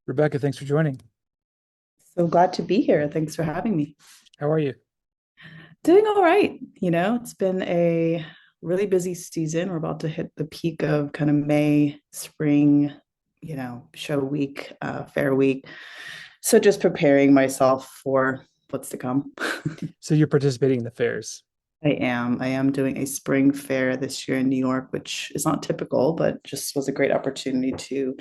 Rebecca, thanks for joining. So glad to be here. Thanks for having me. How are you? Doing all right. It's been a really busy season. We're about to hit the peak of kind of May, spring, show week, fair week. So just preparing myself for what's to come. So you're participating in the fairs. I am doing a spring fair this year in New York, which is not typical, but just was a great opportunity to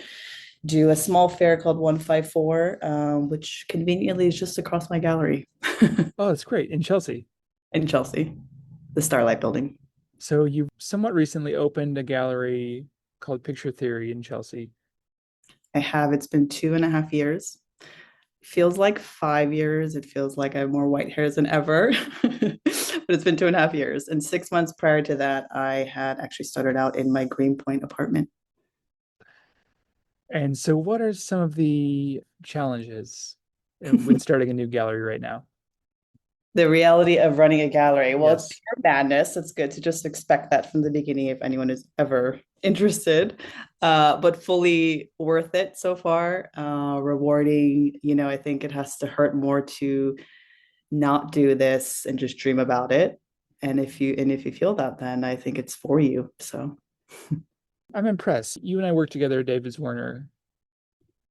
do a small fair called 154, which conveniently is just across my gallery Oh, that's great. In Chelsea. in Chelsea, the Starlight Building. So you somewhat recently opened a gallery called Picture Theory in Chelsea. I have. It's been 2.5 years. Feels like 5 years. It feels like I have more white hairs than ever. But it's been 2.5 years. And 6 months prior to that, I had actually started out in my Greenpoint apartment. And so what are some of the challenges when starting a new gallery right now? The reality of running a gallery. Well, it's Yes. pure madness. It's good to just expect that from the beginning if anyone is ever interested, but fully worth it so far. Rewarding. I think it has to hurt more to not do this and just dream about it. And if you feel that, then I think it's for you. So I'm impressed. You and I worked together at David's Warner,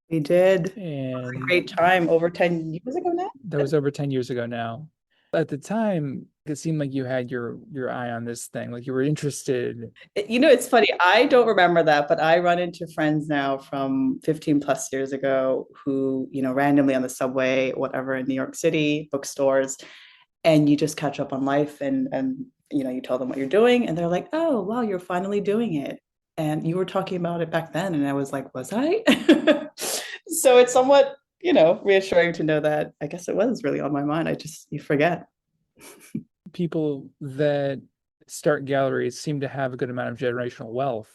we did a and great time over 10 years ago now. that was over 10 years ago now. At the time, it seemed like you had your eye on this thing, like you were interested. It's funny. I don't remember that, but I run into friends now from 15 plus years ago who, randomly on the subway, whatever, in New York City, bookstores, and you just catch up on life and you tell them what you're doing and they're like, "Oh, wow, you're finally doing it." And you were talking about it back then and I was like, "Was I?" So it's somewhat, reassuring to know that I guess it was really on my mind. You forget. People that start galleries seem to have a good amount of generational wealth.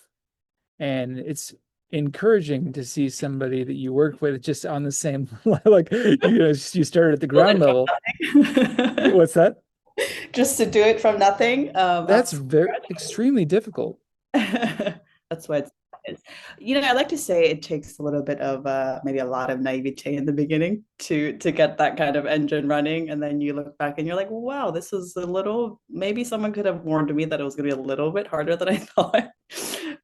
And it's encouraging to see somebody that you work with just on the same like you started at the Build ground it level. from nothing. What's that? Just to do it from nothing. That's very extremely difficult. That's what it's. I like to say it takes a little bit of maybe a lot of naivete in the beginning to get that kind of engine running, and then you look back and you're like, wow, this is a little. Maybe someone could have warned me that it was going to be a little bit harder than I thought.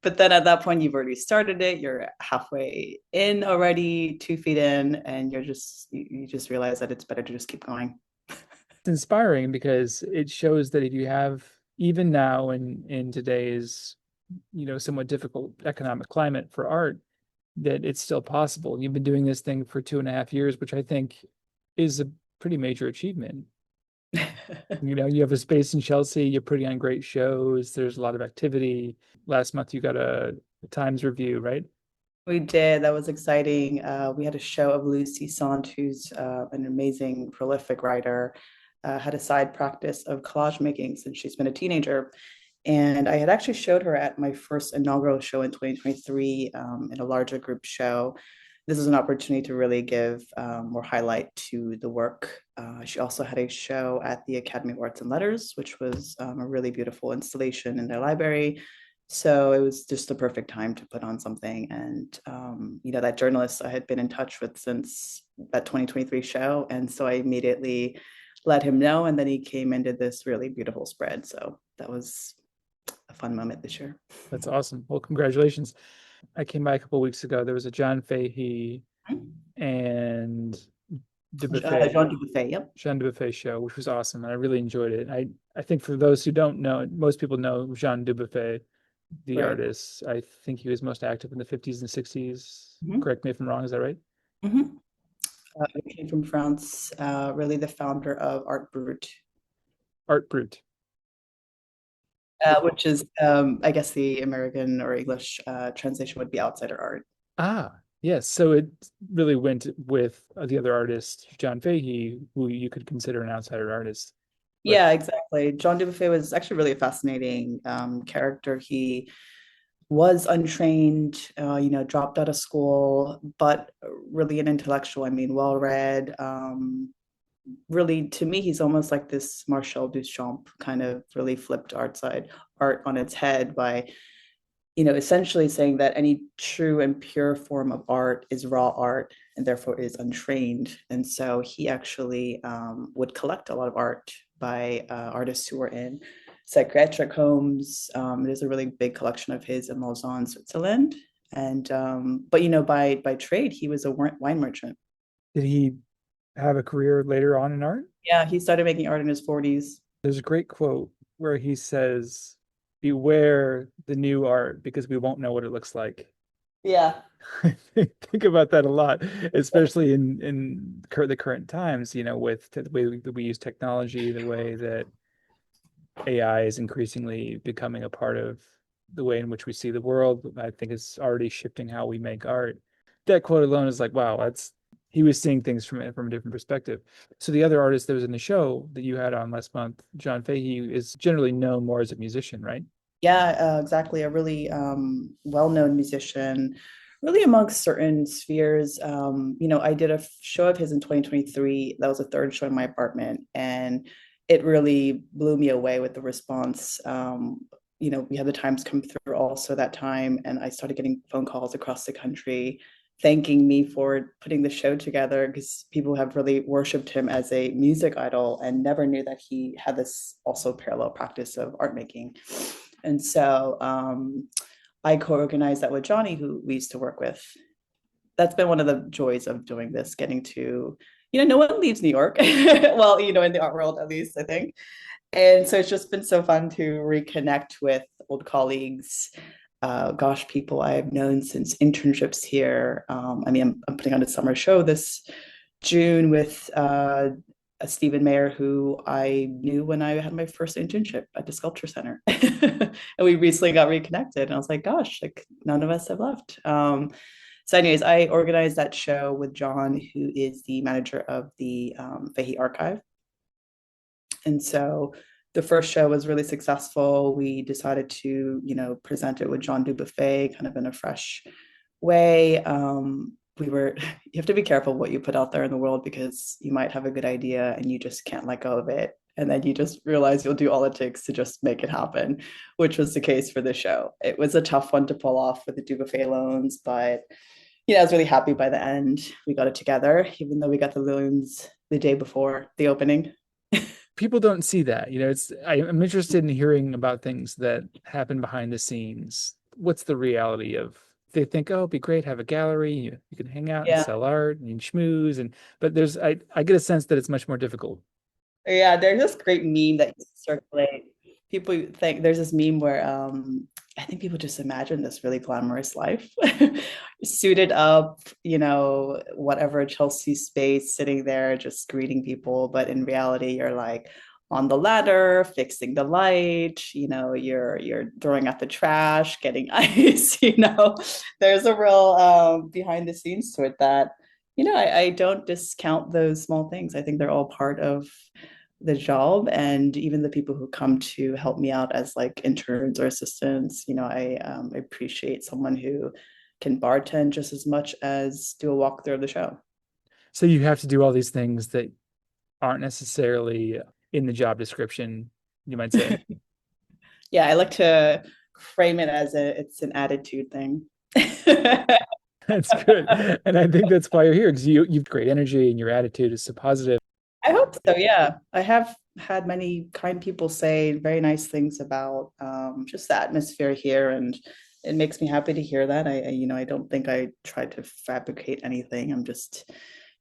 But then at that point, you've already started it. You're halfway in already, 2 feet in, and you just realize that it's better to just keep going. It's inspiring because it shows that if you have, even now in today's, somewhat difficult economic climate for art, that it's still possible. You've been doing this thing for 2.5 years, which I think is a pretty major achievement. You have a space in Chelsea, you're putting on great shows, there's a lot of activity. Last month you got a Times review, right? We did. That was exciting. We had a show of Lucy Sant, who's an amazing, prolific writer, had a side practice of collage making since she's been a teenager. And I had actually showed her at my first inaugural show in 2023 in a larger group show. This is an opportunity to really give more highlight to the work. She also had a show at the Academy of Arts and Letters, which was a really beautiful installation in their library. So it was just the perfect time to put on something. And, that journalist I had been in touch with since that 2023 show. And so I immediately let him know. And then he came and did this really beautiful spread. So that was a fun moment this year. That's awesome. Well, congratulations. I came by a couple of weeks ago. There was a John Fahey and Dubuffet, Jean Dubuffet, yep. Jean Dubuffet show, which was awesome. And I really enjoyed it. I think for those who don't know, most people know Jean Dubuffet, the Right. artist. I think he was most active in the 50s and 60s. Mm-hmm. Correct me if I'm wrong. Is that right? Mm-hmm. He came from France, really the founder of Art Brut, Art Brut. which is, I guess, the American or English translation would be outsider art. Ah, yes. So it really went with the other artist, John Fahey, who you could consider an outsider artist. But Yeah, exactly. John Dubuffet was actually really a fascinating character. He was untrained, dropped out of school, but really an intellectual. I mean, well read. Really, to me, he's almost like this Marcel Duchamp kind of really flipped art on its head by essentially saying that any true and pure form of art is raw art and therefore is untrained. And so he actually would collect a lot of art by artists who were in psychiatric homes. There's a really big collection of his in Lausanne, Switzerland. And but by trade, he was a wine merchant. Did he have a career later on in art? Yeah, he started making art in his 40s. There's a great quote where he says, "Beware the new art because we won't know what it looks like." Yeah. I think about that a lot, especially in the current times, with the way that we use technology, the way that AI is increasingly becoming a part of the way in which we see the world. I think it's already shifting how we make art. That quote alone is like, wow, that's he was seeing things from a different perspective. So the other artist that was in the show that you had on last month, John Fahey, is generally known more as a musician, right? Yeah, exactly. A really well-known musician, really amongst certain spheres. I did a show of his in 2023. That was the third show in my apartment, and it really blew me away with the response. We had the Times come through also that time, and I started getting phone calls across the country thanking me for putting the show together because people have really worshipped him as a music idol and never knew that he had this also parallel practice of art making. And so I co-organized that with Johnny, who we used to work with. That's been one of the joys of doing this, getting to, no one leaves New York. Well, in the art world, at least, I think. And so it's just been so fun to reconnect with old colleagues. Gosh, people I've known since internships here. I'm putting on a summer show this June with a Stephen Mayer who I knew when I had my first internship at the Sculpture Center. And we recently got reconnected. And I was like, gosh, like none of us have left. So, anyways, I organized that show with John, who is the manager of the Fahey Archive. And so the first show was really successful. We decided to, present it with Jean Dubuffet kind of in a fresh way. You have to be careful what you put out there in the world because you might have a good idea and you just can't let go of it. And then you just realize you'll do all it takes to just make it happen, which was the case for the show. It was a tough one to pull off with the Dubuffet loans, but I was really happy by the end. We got it together, even though we got the loans the day before the opening. People don't see that. I'm interested in hearing about things that happen behind the scenes. What's the reality of they think, oh, it'd be great, have a gallery, you can hang out and Yeah. sell art and you can schmooze but I get a sense that it's much more difficult. Yeah, there's this great meme that circulate. People think there's this meme where I think people just imagine this really glamorous life, suited up, whatever Chelsea space, sitting there just greeting people. But in reality, you're like on the ladder, fixing the light, you're throwing out the trash, getting ice. There's a real behind the scenes to it that I don't discount those small things. I think they're all part of the job, and even the people who come to help me out as like interns or assistants, I appreciate someone who can bartend just as much as do a walkthrough of the show. So you have to do all these things that aren't necessarily in the job description, you might say. Yeah, I like to frame it as it's an attitude thing. That's good. And I think that's why you're here because you've great energy and your attitude is so positive. I hope so. Yeah, I have had many kind people say very nice things about just the atmosphere here, and it makes me happy to hear that. I don't think I tried to fabricate anything. I'm just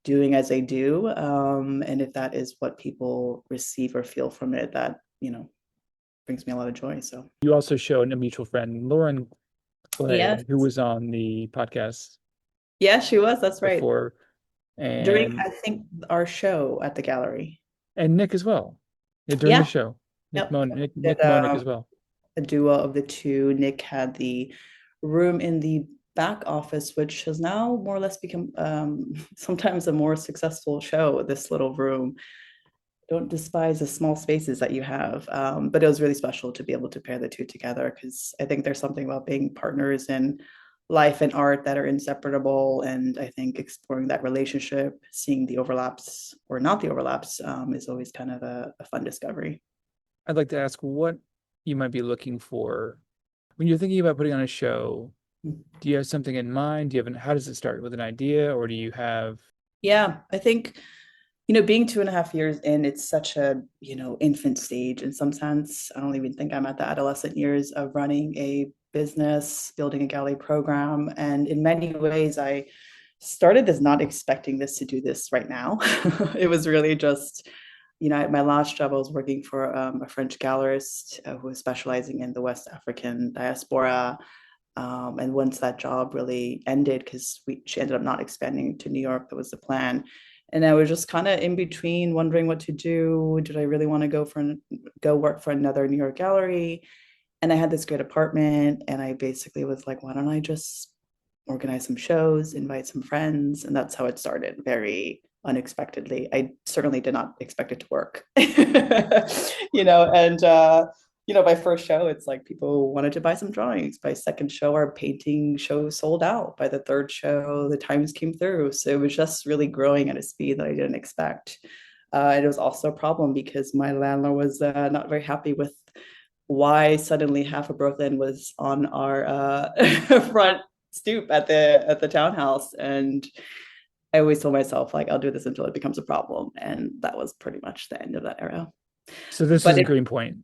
doing as I do, and if that is what people receive or feel from it, that brings me a lot of joy. So You also showed a mutual friend, Lauren yes, Clay, who was on the podcast yeah, she was. That's right. before, During and I think our show at the gallery. Nick as well. Yeah, during the Yeah. show. Yep. Did Nick Monick as well. a duo of the two. Nick had the room in the back office, which has now more or less become sometimes a more successful show. This little room. Don't despise the small spaces that you have, but it was really special to be able to pair the two together because I think there's something about being partners in life and art that are inseparable. And I think exploring that relationship, seeing the overlaps or not the overlaps, is always kind of a fun discovery. I'd like to ask what you might be looking for When you're thinking about putting on a show, do you have something in mind? Do you have how does it start with an idea, or do you have? Yeah, I think, being 2.5 years in, it's such a, infant stage. In some sense, I don't even think I'm at the adolescent years of running a business, building a gallery program. And in many ways, I started this not expecting this to do this right now. It was really just, at my last job, I was working for a French gallerist who was specializing in the West African diaspora. And once that job really ended, because she ended up not expanding to New York, that was the plan. And I was just kind of in between, wondering what to do. Did I really want to go work for another New York gallery? And I had this great apartment, and I basically was like, why don't I just organize some shows, invite some friends? And that's how it started, very unexpectedly. I certainly did not expect it to work. And by first show, it's like people wanted to buy some drawings. By second show, our painting show sold out. By the third show, the times came through. So it was just really growing at a speed that I didn't expect. And it was also a problem because my landlord was not very happy with why suddenly half of Brooklyn was on our front stoop at the townhouse. And I always told myself, like, I'll do this until it becomes a problem. And that was pretty much the end of that era. So this But is Greenpoint.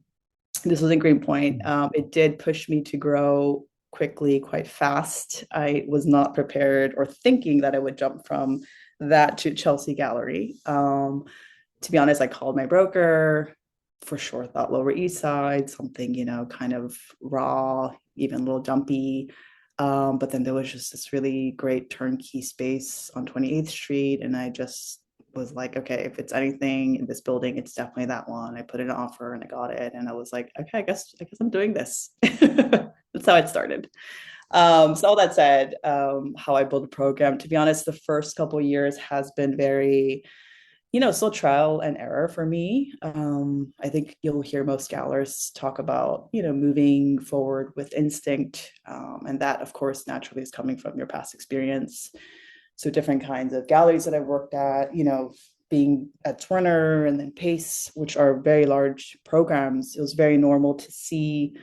this was in Greenpoint. It did push me to grow quickly, quite fast. I was not prepared or thinking that I would jump from that to Chelsea Gallery. To be honest, I called my broker, for sure thought Lower East Side, something, kind of raw, even a little jumpy. But then there was just this really great turnkey space on 28th Street. And I just was like, okay, if it's anything in this building, it's definitely that one. I put in an offer and I got it. And I was like, okay, I guess I'm doing this. That's how it started. So all that said, how I build a program, to be honest, the first couple of years has been very, still trial and error for me. I think you'll hear most scholars talk about, moving forward with instinct. And that, of course, naturally is coming from your past experience. So different kinds of galleries that I've worked at, being at Turner and then Pace, which are very large programs, it was very normal to see,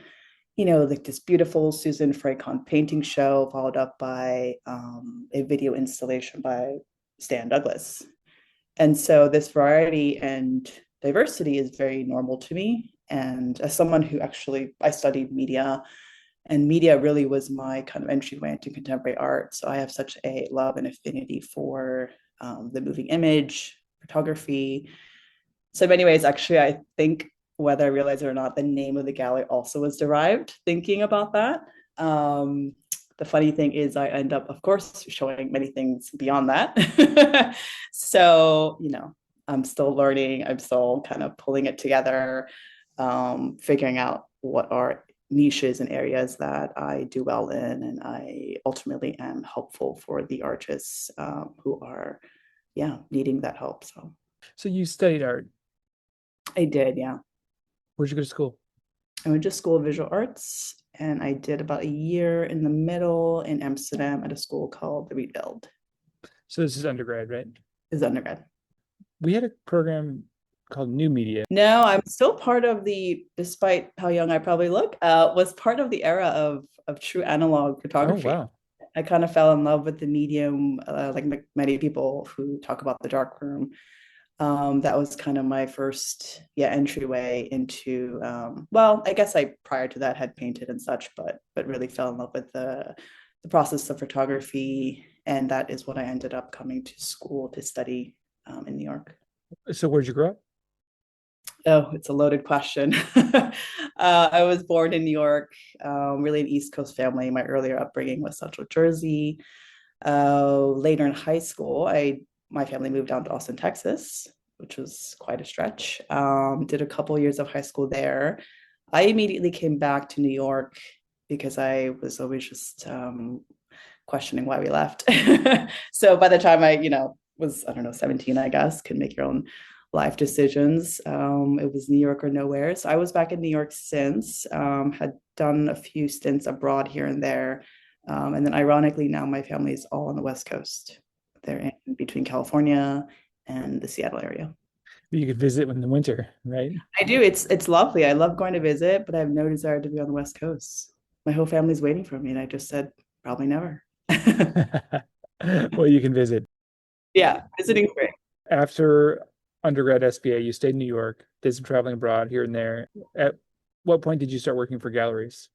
like this beautiful Susan Freycon painting show, followed up by a video installation by Stan Douglas. And so this variety and diversity is very normal to me. And as someone who actually, I studied media, and media really was my kind of entryway into contemporary art. So I have such a love and affinity for the moving image, photography. So in many ways, actually, I think whether I realize it or not, the name of the gallery also was derived thinking about that. The funny thing is I end up, of course, showing many things beyond that. So, I'm still learning. I'm still kind of pulling it together, figuring out what are niches and areas that I do well in. And I ultimately am helpful for the artists who are, needing that help. So you studied art. I did, yeah. Where'd you go to school? I went to School of Visual Arts, and I did about a year in the middle in Amsterdam at a school called the Rietveld. So this is undergrad, right? Is undergrad. We had a program called New Media. No, I'm still part of despite how young I probably look, was part of the era of true analog Oh, photography. wow. I kind of fell in love with the medium, like many people who talk about the darkroom. That was kind of my first entryway into well, I guess I prior to that had painted and such, but really fell in love with the process of photography, and that is what I ended up coming to school to study in New York. So where'd you grow up? Oh, it's a loaded question. I was born in New York, really an East Coast family. My earlier upbringing was Central Jersey. Later in high school, my family moved down to Austin, Texas, which was quite a stretch. Did a couple years of high school there. I immediately came back to New York because I was always just questioning why we left. So by the time I, was, I don't know, 17, I guess, could make your own life decisions. It was New York or nowhere. So I was back in New York since, had done a few stints abroad here and there. And then ironically, now my family is all on the West Coast. They're in between California and the Seattle area. You could visit in the winter, right? I do. It's lovely. I love going to visit, but I have no desire to be on the West Coast. my whole family's waiting for me. And I just said, probably never. Well, you can visit. Yeah, visiting great. After undergrad SBA, you stayed in New York, did some traveling abroad here and there. At what point did you start working for galleries?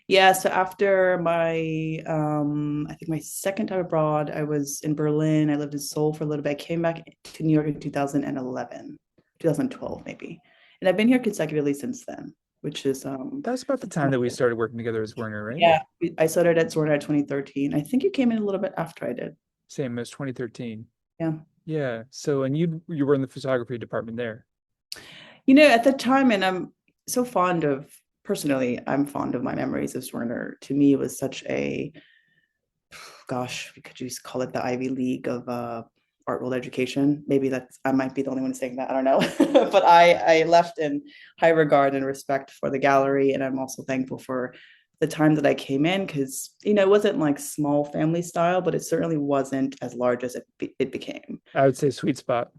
Yeah, so after my I think my second time abroad, I was in Berlin. I lived in Seoul for a little bit. I came back to New York in 2011, 2012 maybe. And I've been here consecutively since then, which is That's about the time that we started working together as Werner, right? yeah, I started at Zorna at 2013. I think you came in a little bit after I did. Same as 2013. Yeah. Yeah. So, and you were in the photography department there. You know, at the time, and I'm so fond of personally, I'm fond of my memories of Werner. To me, it was such a gosh, could you call it the Ivy League of art world education? Maybe that's I might be the only one saying that. I don't know, but I left in high regard and respect for the gallery, and I'm also thankful for the time that I came in because it wasn't like small family style, but it certainly wasn't as large as it became. I would say sweet spot.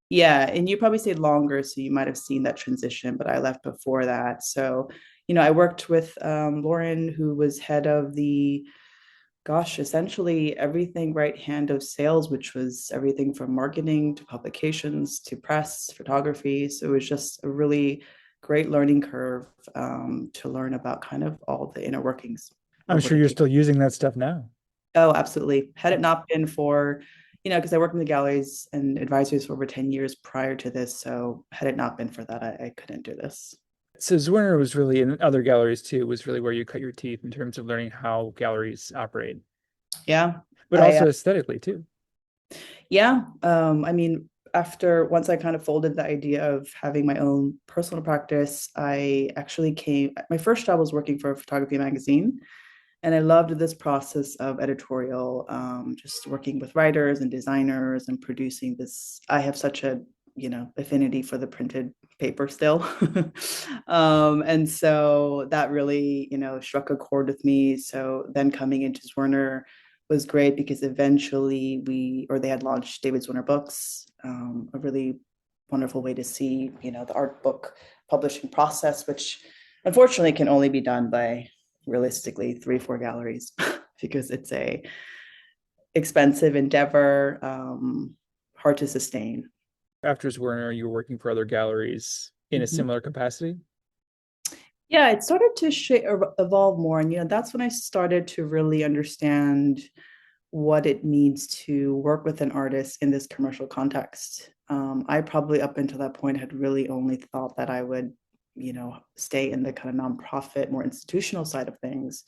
Yeah, and you probably stayed longer, so you might have seen that transition, but I left before that. So, I worked with Lauren, who was head of the gosh, essentially everything right hand of sales, which was everything from marketing to publications to press, photography. So it was just a really great learning curve to learn about kind of all the inner workings I'm of what sure it you're takes. still using that stuff now. Oh, absolutely. Had it not been for, because I worked in the galleries and advisories for over 10 years prior to this. So had it not been for that, I couldn't do this. So Zwirner was really, in other galleries too, was really where you cut your teeth in terms of learning how galleries operate, Yeah. but I also aesthetically too. Yeah. I mean, once I kind of folded the idea of having my own personal practice, I actually my first job was working for a photography magazine. And I loved this process of editorial, just working with writers and designers and producing this. I have such a, affinity for the printed paper still. And so that really, struck a chord with me. So then coming into Werner was great because eventually they had launched David Werner Books, a really wonderful way to see, the art book publishing process, which unfortunately can only be done by realistically 3-4 galleries because it's a expensive endeavor, hard to sustain. After Zwirner, you were working for other galleries in a Mhm. similar capacity. Yeah, it started to evolve more, and that's when I started to really understand what it means to work with an artist in this commercial context. I probably up until that point had really only thought that I would, stay in the kind of nonprofit, more institutional side of things.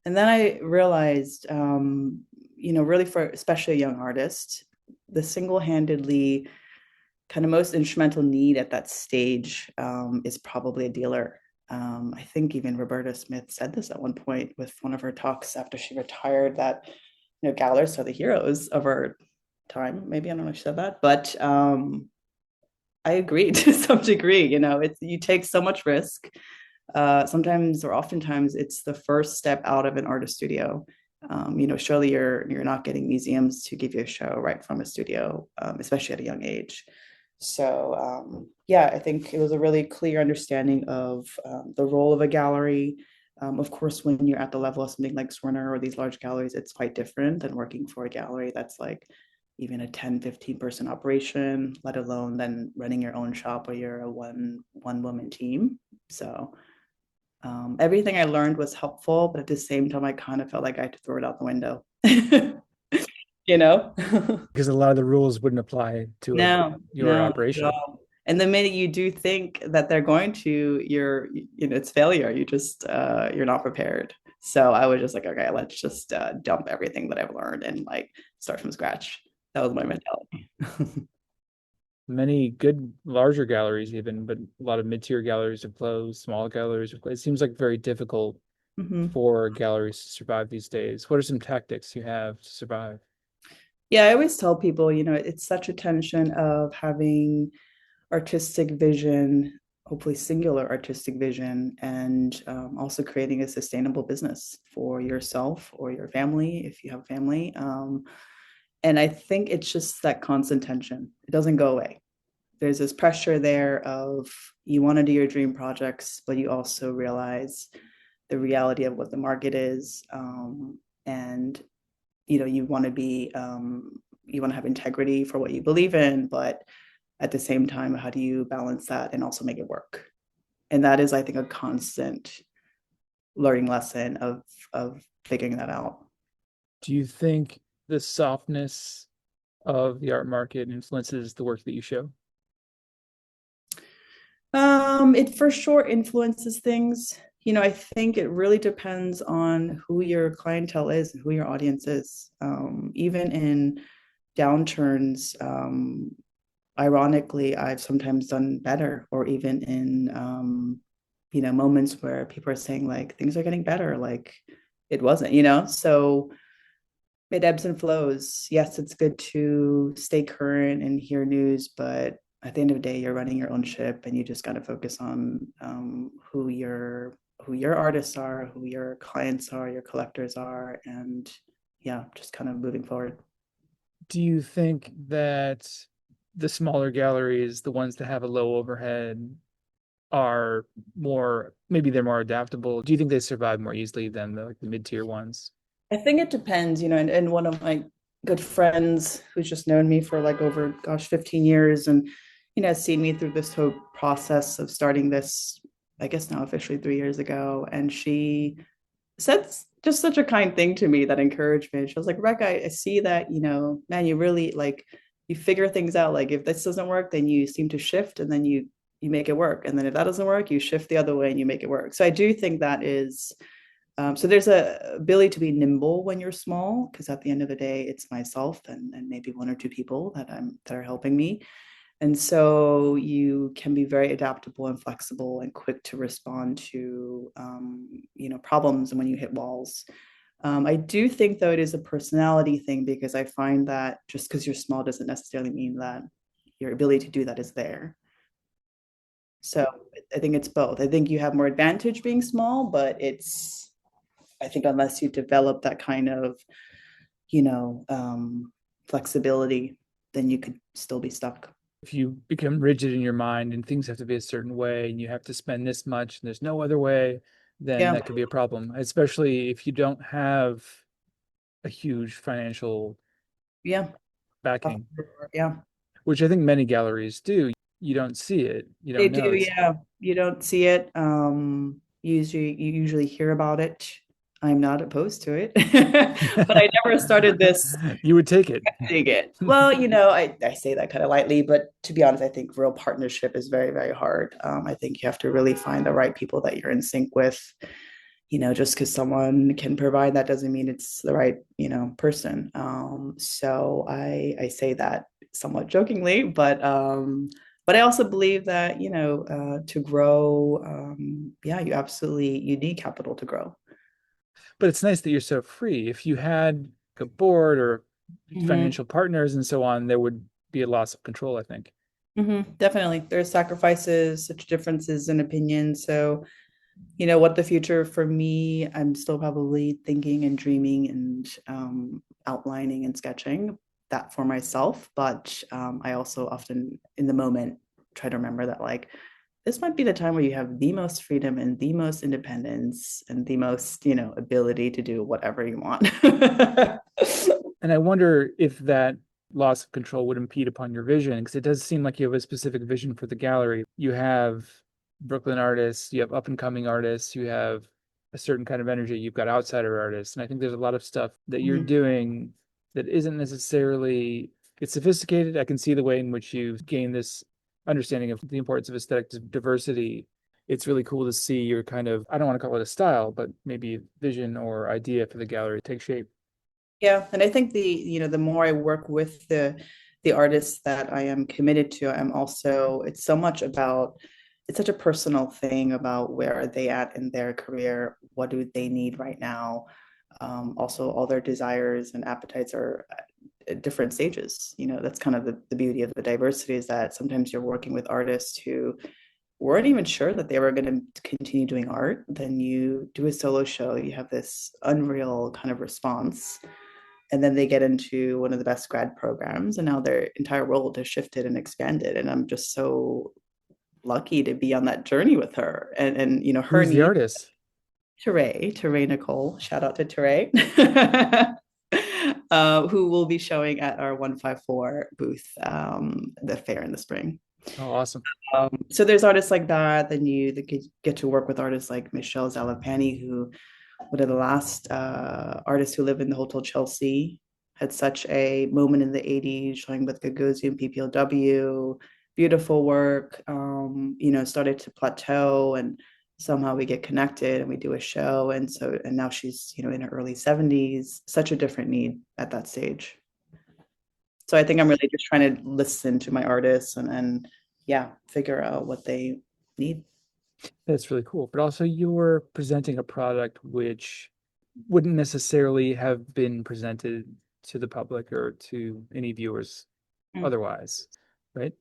And then I realized, really for especially a young artist, the single-handedly kind of most instrumental need at that stage is probably a dealer. I think even Roberta Smith said this at one point with one of her talks after she retired that, gallerists are the heroes of our time. Maybe I don't know if she said that, but I agree to some degree. It's you take so much risk sometimes or oftentimes it's the first step out of an artist studio. Surely you're not getting museums to give you a show right from a studio, especially at a young age. So yeah, I think it was a really clear understanding of the role of a gallery. Of course, when you're at the level of something like Swerner or these large galleries, it's quite different than working for a gallery that's like even a 10-15 person operation, let alone then running your own shop where you're a one woman team. So everything I learned was helpful, but at the same time, I kind of felt like I had to throw it out the window. you know? Because a lot of the rules wouldn't apply to No, your no, not at operation. all. And the minute you do think that they're going to, it's failure. You're not prepared. So I was just like, okay, let's just dump everything that I've learned and like start from scratch. That was my mentality. Many good larger galleries even, but a lot of mid-tier galleries have closed, small galleries have closed. It seems like very difficult Mhm. for galleries to survive these days. What are some tactics you have to survive? Yeah, I always tell people, it's such a tension of having artistic vision, hopefully singular artistic vision, and also creating a sustainable business for yourself or your family if you have a family. And I think it's just that constant tension. It doesn't go away. There's this pressure there of you want to do your dream projects, but you also realize the reality of what the market is. And you want to be you want to have integrity for what you believe in, but at the same time, how do you balance that and also make it work? And that is, I think, a constant learning lesson of figuring that out. Do you think the softness of the art market influences the work that you show? It for sure influences things. I think it really depends on who your clientele is and who your audience is. Even in downturns, ironically, I've sometimes done better, or even in moments where people are saying like things are getting better, like it wasn't. So it ebbs and flows. Yes, it's good to stay current and hear news, but at the end of the day, you're running your own ship, and you just got to focus on who your artists are, who your clients are, your collectors are, and yeah, just kind of moving forward. Do you think that the smaller galleries, the ones that have a low overhead, are more, maybe they're more adaptable? Do you think they survive more easily than the mid-tier ones? I think it depends, and one of my good friends who's just known me for like over, gosh, 15 years and, has seen me through this whole process of starting this, I guess now officially 3 years ago. And she said just such a kind thing to me that encouraged me. She was like, Rebecca, I see that, man, you really like, you figure things out. Like if this doesn't work, then you seem to shift and then you make it work. And then if that doesn't work, you shift the other way and you make it work. So I do think that is so there's a ability to be nimble when you're small, because at the end of the day, it's myself and maybe one or two people that are helping me. And so you can be very adaptable and flexible and quick to respond to problems and when you hit walls. I do think though it is a personality thing, because I find that just because you're small doesn't necessarily mean that your ability to do that is there. So I think it's both. I think you have more advantage being small, but I think unless you develop that kind of, you know, flexibility, then you could still be stuck. If you become rigid in your mind and things have to be a certain way and you have to spend this much and there's no other way, then Yeah. that could be a problem, especially if you don't have a huge financial Yeah. backing, Yeah. which I think many galleries do. You don't see it, you They don't know. do. It's Yeah. You don't see it. You usually hear about it. I'm not opposed to it, but I never started this you would take it. dig it. Well, I say that kind of lightly, but to be honest, I think real partnership is very, very hard. I think you have to really find the right people that you're in sync with. Just because someone can provide, that doesn't mean it's the right, person. So I say that somewhat jokingly, but I also believe that, to grow, yeah, you need capital to grow. But it's nice that you're so free. If you had a board or Mm-hmm. financial partners and so on, there would be a loss of control, I think. Mm-hmm. Definitely. There's sacrifices, such differences in opinion. So, what the future for me, I'm still probably thinking and dreaming and outlining and sketching that for myself. But I also often in the moment try to remember that like this might be the time where you have the most freedom and the most independence and the most, ability to do whatever you want. And I wonder if that loss of control would impede upon your vision, because it does seem like you have a specific vision for the gallery. You have Brooklyn artists, you have up and coming artists, you have a certain kind of energy, you've got outsider artists. And I think there's a lot of stuff that you're Mhm. doing that isn't necessarily, it's sophisticated. I can see the way in which you've gained this understanding of the importance of aesthetic diversity. It's really cool to see your kind of, I don't want to call it a style, but maybe vision or idea for the gallery take shape. Yeah, and I think the more I work with the artists that I am committed to, it's so much about, it's such a personal thing about where are they at in their career, what do they need right now. Also, all their desires and appetites are at different stages. That's kind of the beauty of the diversity, is that sometimes you're working with artists who weren't even sure that they were going to continue doing art. Then you do a solo show, you have this unreal kind of response, and then they get into one of the best grad programs, and now their entire world has shifted and expanded, and I'm just so lucky to be on that journey with her, and her Who's the need. artist? Teray Nicole, shout out to Teray, who will be showing at our 154 booth, the fair in the spring. Oh, awesome. So there's artists like that. Then you get to work with artists like Michelle Zalavani, who one of the last artists who live in the Hotel Chelsea, had such a moment in the 80s, showing with Gagosian and PPLW, beautiful work, started to plateau, and somehow we get connected and we do a show. And now she's, in her early 70s, such a different need at that stage. So I think I'm really just trying to listen to my artists and yeah, figure out what they need. That's really cool. But also, you're presenting a product which wouldn't necessarily have been presented to the public or to any viewers Mm. otherwise, right?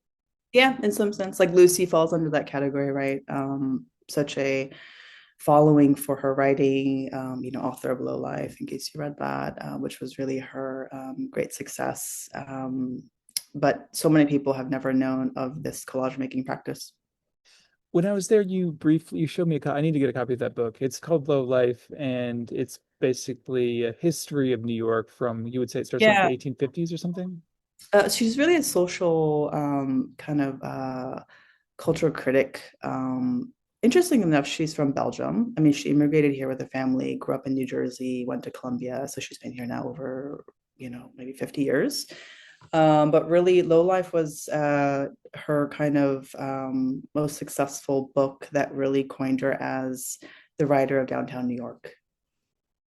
Yeah, in some sense, like Lucy falls under that category, right? Such a following for her writing, author of Low Life, in case you read that, which was really her great success. But so many people have never known of this collage making practice. When I was there, you showed me I need to get a copy of that book. It's called Low Life, and it's basically a history of New York from, you would say it starts like the Yeah, 1850s or something? she's really a social kind of cultural critic. Interesting enough, she's from Belgium. I mean, she immigrated here with a family, grew up in New Jersey, went to Columbia. So she's been here now over, maybe 50 years. But really, Low Life was her kind of most successful book that really coined her as the writer of downtown New York.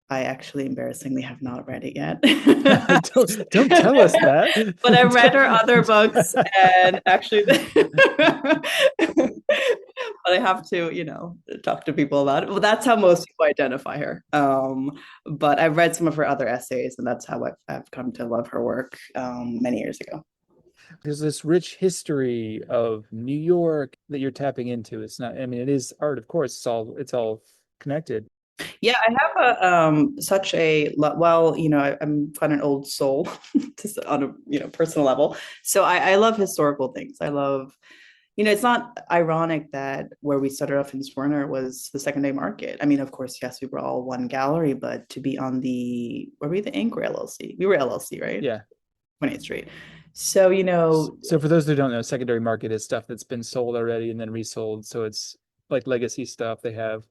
I actually embarrassingly have not read it yet. Don't tell us that. But I've read her other books, and actually but I have to, talk to people about it. Well, that's how most people identify her. But I've read some of her other essays, and that's how I've come to love her work many years ago. There's this rich history of New York that you're tapping into. It's not, I mean, it is art, of course, it's all connected. Yeah, I have a such a well, I'm quite an old soul just on a personal level. So I love historical things. I love, it's not ironic that where we started off in Werner was the secondary market. I mean, of course, yes, we were all one gallery, but to be on were we the Inc. or LLC? We were LLC, right? Yeah. 20th Street. So, So for those who don't know, secondary market is stuff that's been sold already and then resold. So it's like legacy stuff. They have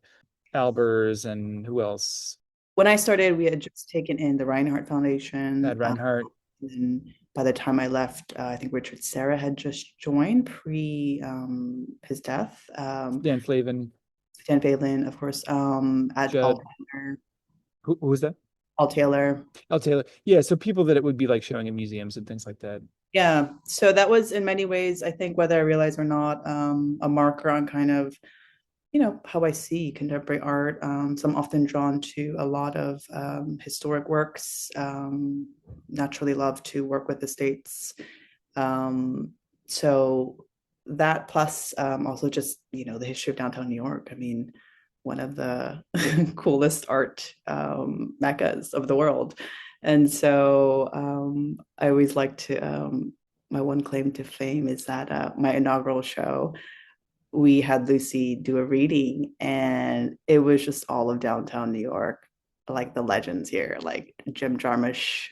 Albers and who else? when I started, we had just taken in the Reinhardt Foundation. Had Reinhardt, And by the time I left, I think Richard Serra had just joined pre his death. Dan Flavin, Dan Phelan, of course, at Judd. Who was that? Al Taylor. Al Taylor. Yeah, so people that it would be like showing in museums and things like that. Yeah. So that was in many ways, I think, whether I realize or not, a marker on kind of, how I see contemporary art. So I'm often drawn to a lot of historic works. Naturally love to work with the states. So that plus also just, the history of downtown New York. I mean, one of the coolest art meccas of the world. And so I always like to, my one claim to fame is that my inaugural show, we had Lucy do a reading, and it was just all of downtown New York, like the legends here, like Jim Jarmusch,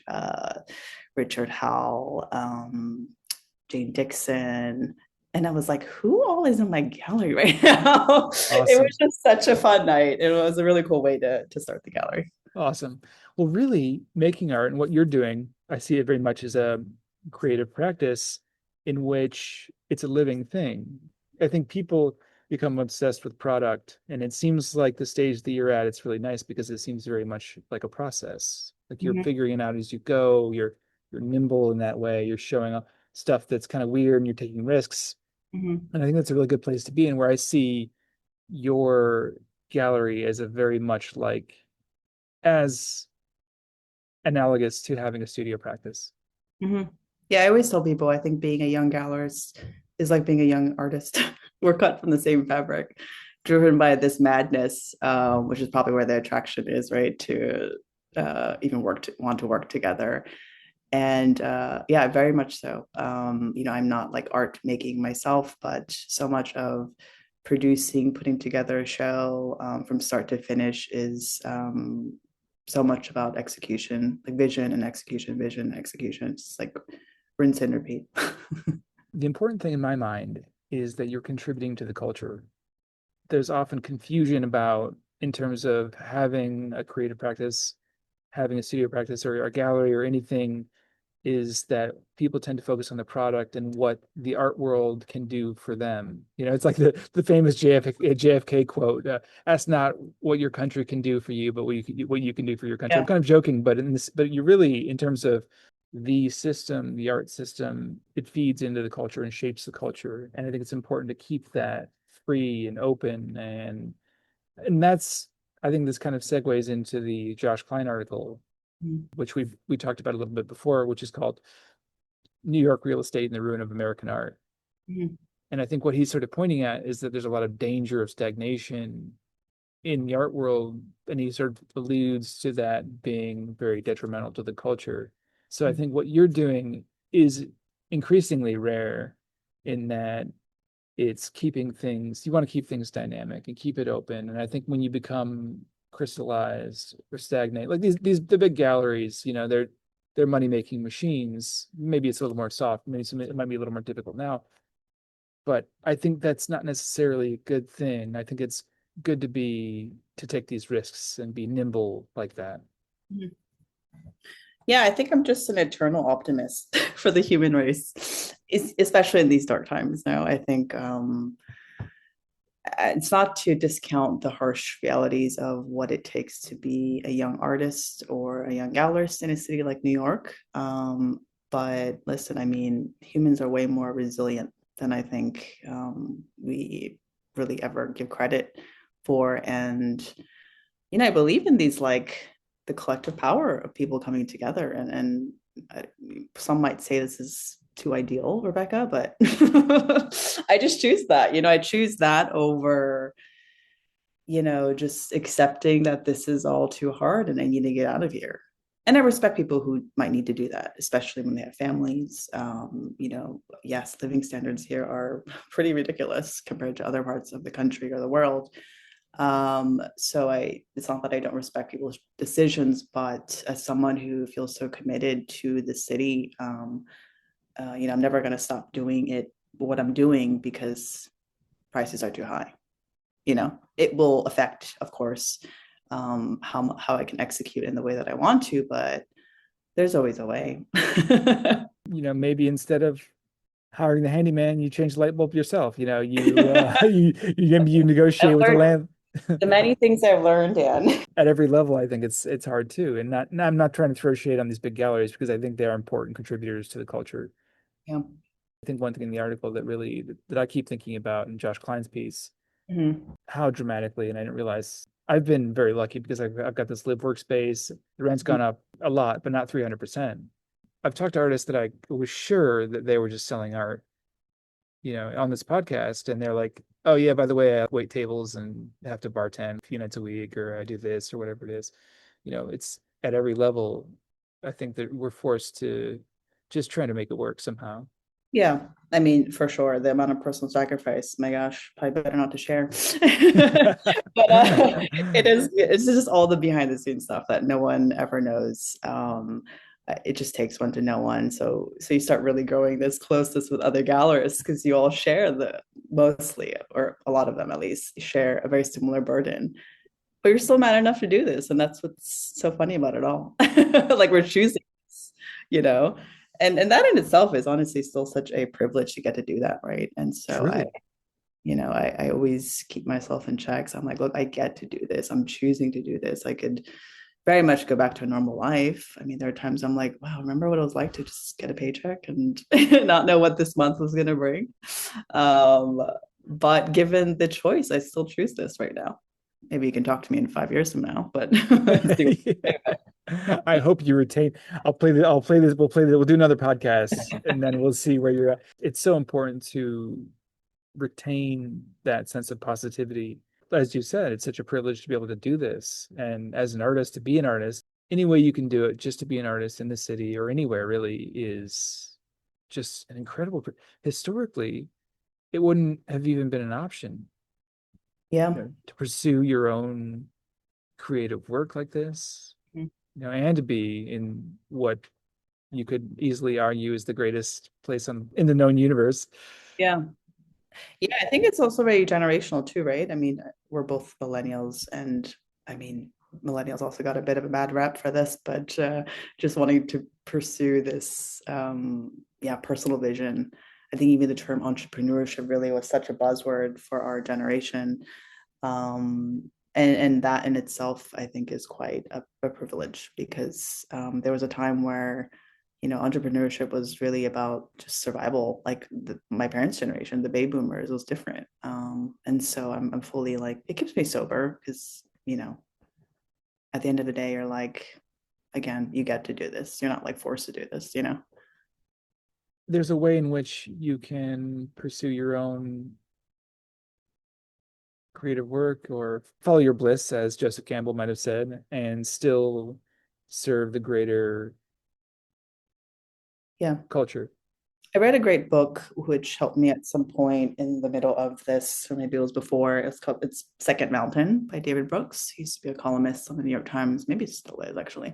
Richard Howell, Jane Dixon. And I was like, who all is in my gallery right now? Awesome. It was just such a fun night. It was a really cool way to start the gallery. Awesome. Well, really making art and what you're doing, I see it very much as a creative practice in which it's a living thing. I think people become obsessed with product, and it seems like the stage that you're at, it's really nice because it seems very much like a process. Like you're figuring it out as you go, you're nimble in that way, you're showing up stuff that's kind of weird and you're taking risks. And I think that's a really good place to be in, where I see your gallery as a very much like as analogous to having a studio practice. Yeah, I always tell people I think being a young gallerist is like being a young artist. We're cut from the same fabric, driven by this madness, which is probably where the attraction is, right? To even want to work together. And yeah, very much so. I'm not like art making myself, but so much of producing, putting together a show from start to finish is so much about execution, like vision and execution, vision and execution. It's like rinse and repeat. The important thing in my mind is that you're contributing to the culture. There's often confusion about in terms of having a creative practice, having a studio practice or a gallery or anything, is that people tend to focus on the product and what the art world can do for them. It's like the famous JFK quote, ask not what your country can do for you, but what you can do for your country. I'm Yeah. kind of joking, but you really, in terms of the system, the art system, it feeds into the culture and shapes the culture. And I think it's important to keep that free and open. And that's, I think this kind of segues into the Josh Klein article, Mhm. which we talked about a little bit before, which is called New York Real Estate and the Ruin of American Art. Mhm. And I think what he's sort of pointing at is that there's a lot of danger of stagnation in the art world, and he sort of alludes to that being very detrimental to the culture. So I think what you're doing is increasingly rare in that it's keeping things, you want to keep things dynamic and keep it open. And I think when you become crystallized or stagnate, like these the big galleries, they're money making machines. Maybe it's a little more soft, maybe it might be a little more difficult now. But I think that's not necessarily a good thing. I think it's good to take these risks and be nimble like that. Mhm. Yeah, I think I'm just an eternal optimist for the human race, especially in these dark times now. I think it's not to discount the harsh realities of what it takes to be a young artist or a young gallerist in a city like New York. But listen, I mean, humans are way more resilient than I think we really ever give credit for. And, I believe in these like the collective power of people coming together. And some might say this is too ideal, Rebekah, but I just choose that. I choose that over, just accepting that this is all too hard and I need to get out of here. And I respect people who might need to do that, especially when they have families. Yes, living standards here are pretty ridiculous compared to other parts of the country or the world. It's not that I don't respect people's decisions, but as someone who feels so committed to the city, I'm never going to stop doing what I'm doing because prices are too high. It will affect, of course, how I can execute in the way that I want to, but there's always a way. Maybe instead of hiring the handyman, you change the light bulb yourself. You negotiate I've with the learned land. the many things I've learned, Dan. At every level, I think it's hard too. And I'm not trying to throw shade on these big galleries because I think they are important contributors to the culture. Yeah. I think one thing in the article that I keep thinking about in Josh Klein's piece, Mm-hmm. how dramatically, and I didn't realize I've been very lucky because I've got this live workspace. The rent's gone up a lot, but not 300%. I've talked to artists that I was sure that they were just selling art, on this podcast, and they're like, "Oh yeah, by the way, I wait tables and have to bartend a few nights a week, or I do this or whatever it is." It's at every level. I think that we're forced to just try to make it work somehow. Yeah, I mean, for sure, the amount of personal sacrifice, my gosh, probably better not to share. But it's just all the behind the scenes stuff that no one ever knows. It just takes one to know one. So you start really growing this closeness with other gallerists because you all share mostly, or a lot of them at least, share a very similar burden. But you're still mad enough to do this, and that's what's so funny about it all. Like we're choosing this, you know and that in itself is honestly still such a privilege to get to do that, right? And so I Truly. you know I always keep myself in checks. I'm like, look, I get to do this, I'm choosing to do this. I could very much go back to a normal life. I mean, there are times I'm like, wow, remember what it was like to just get a paycheck and not know what this month was going to bring. um but given the choice, I still choose this right now. Maybe you can talk to me in 5 years from now, but I hope you retain. I'll play this. We'll do another podcast and then we'll see where you're at. It's so important to retain that sense of positivity. As you said, it's such a privilege to be able to do this. And as an artist, to be an artist, any way you can do it, just to be an artist in the city or anywhere really is just an incredible. Historically, it wouldn't have even been an option. Yeah. to pursue your own creative work like this, Mhm. and to be in what you could easily argue is the greatest place in the known universe. Yeah. Yeah, I think it's also very generational too, right? I mean, we're both millennials, and I mean, millennials also got a bit of a bad rap for this, but just wanting to pursue this, yeah, personal vision. I think even the term entrepreneurship really was such a buzzword for our generation. And that in itself, I think, is quite a privilege because there was a time where, entrepreneurship was really about just survival. Like my parents' generation, the baby boomers, was different. And so I'm fully like, it keeps me sober because, at the end of the day, you're like, again, you get to do this. You're not like forced to do this. There's a way in which you can pursue your own creative work or follow your bliss, as Joseph Campbell might have said, and still serve the greater Yeah. culture. I read a great book which helped me at some point in the middle of this, or maybe it was before. It's Second Mountain by David Brooks. He used to be a columnist on the New York Times. Maybe it still is actually.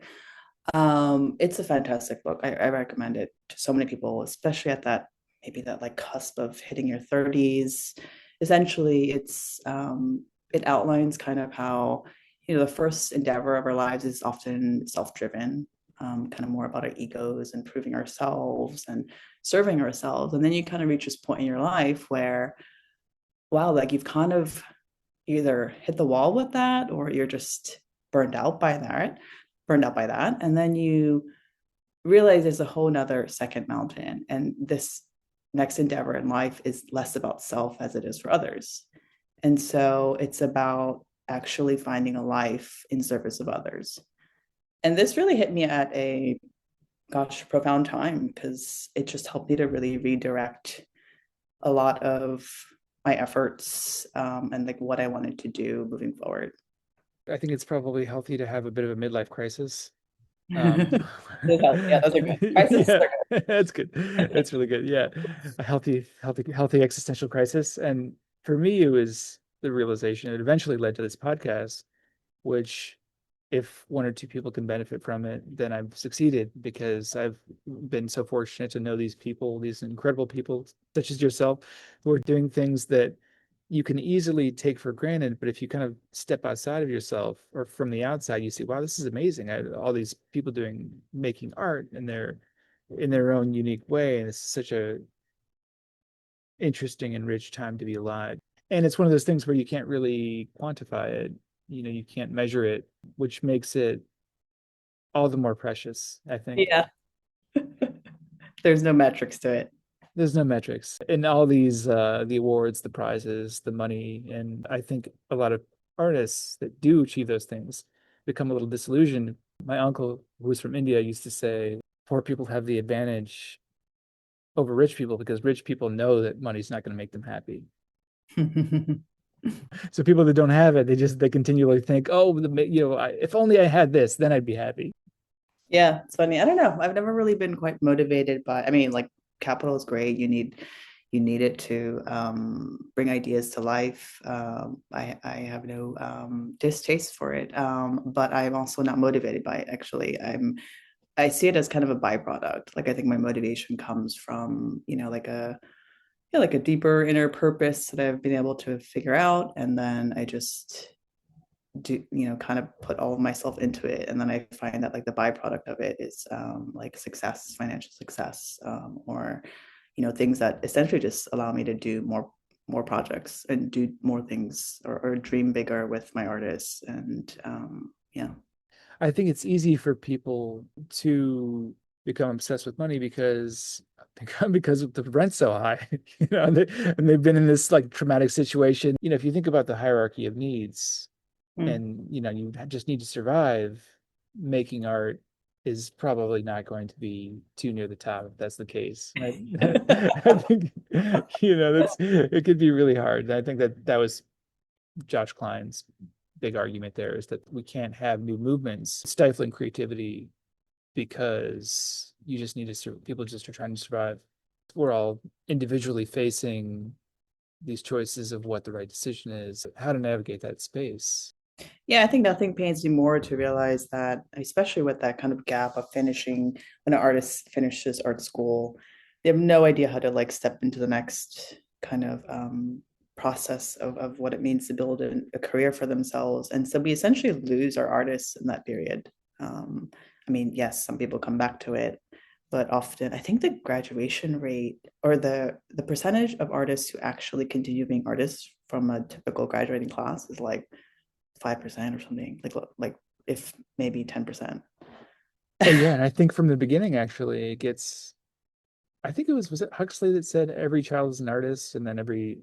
It's a fantastic book. I recommend it to so many people, especially at that maybe that like cusp of hitting your 30s. Essentially, it outlines kind of how, the first endeavor of our lives is often self-driven, kind of more about our egos and proving ourselves and serving ourselves. And then you kind of reach this point in your life where, wow, like you've kind of either hit the wall with that or you're just burned out by that, burned out by that. And then you realize there's a whole nother second mountain. And this next endeavor in life is less about self as it is for others. And so it's about actually finding a life in service of others. And this really hit me at a, gosh, profound time because it just helped me to really redirect a lot of my efforts, and like what I wanted to do moving forward. I think it's probably healthy to have a bit of a midlife crisis. Um, Those help. Yeah, those are good. Crisis yeah, are that's good. That's really good. Yeah, a healthy existential crisis. And for me, it was the realization. It eventually led to this podcast, which, if one or two people can benefit from it, then I've succeeded because I've been so fortunate to know these people, these incredible people such as yourself, who are doing things that you can easily take for granted. But if you kind of step outside of yourself or from the outside, you see, wow, this is amazing. All these people making art in their own unique way. And it's such a interesting and rich time to be alive. And it's one of those things where you can't really quantify it. You can't measure it, which makes it all the more precious, I think. yeah. There's no metrics to it. There's no metrics. And all these the awards, the prizes, the money, and I think a lot of artists that do achieve those things become a little disillusioned. My uncle, who was from India, used to say poor people have the advantage over rich people because rich people know that money's not going to make them happy. So people that don't have it, they continually think, oh, if only I had this, then I'd be happy. Yeah, it's funny. I don't know. I've never really been quite motivated by, I mean, like capital is great. You need it to bring ideas to life. I have no distaste for it, but I'm also not motivated by it. Actually, I see it as kind of a byproduct. Like I think my motivation comes from, like a, yeah, like a deeper inner purpose that I've been able to figure out, and then I just do, kind of put all of myself into it, and then I find that like the byproduct of it is like success, financial success, or things that essentially just allow me to do more projects and do more things, or dream bigger with my artists. And yeah. I think it's easy for people to become obsessed with money because the rent's so high, and they've been in this like traumatic situation. If you think about the hierarchy of needs, Mm. and you just need to survive, making art is probably not going to be too near the top if that's the case. I think that's it could be really hard. And I think that was Josh Klein's big argument there, is that we can't have new movements stifling creativity because you just need to people just are trying to survive. We're all individually facing these choices of what the right decision is, how to navigate that space. Yeah, I think nothing pains me more to realize that, especially with that kind of gap of finishing, when an artist finishes art school, they have no idea how to like step into the next kind of process of what it means to build a career for themselves. And so we essentially lose our artists in that period. Um, I mean, yes, some people come back to it, but often I think the graduation rate or the percentage of artists who actually continue being artists from a typical graduating class is like 5% or something, like if maybe 10%. Oh yeah, and I think from the beginning actually it gets, I think was it Huxley that said every child is an artist, and then every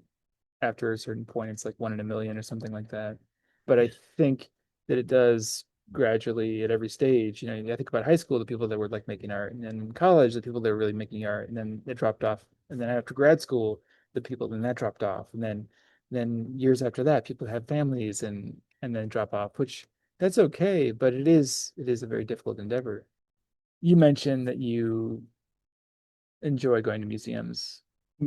after a certain point it's like one in a million or something like that. But I think that it does gradually at every stage. I think about high school, the people that were like making art, and then in college, the people that were really making art, and then it dropped off. And then after grad school, the people then that dropped off. And then years after that, people have families and then drop off, which that's okay, but it is a very difficult endeavor. You mentioned that you enjoy going to museums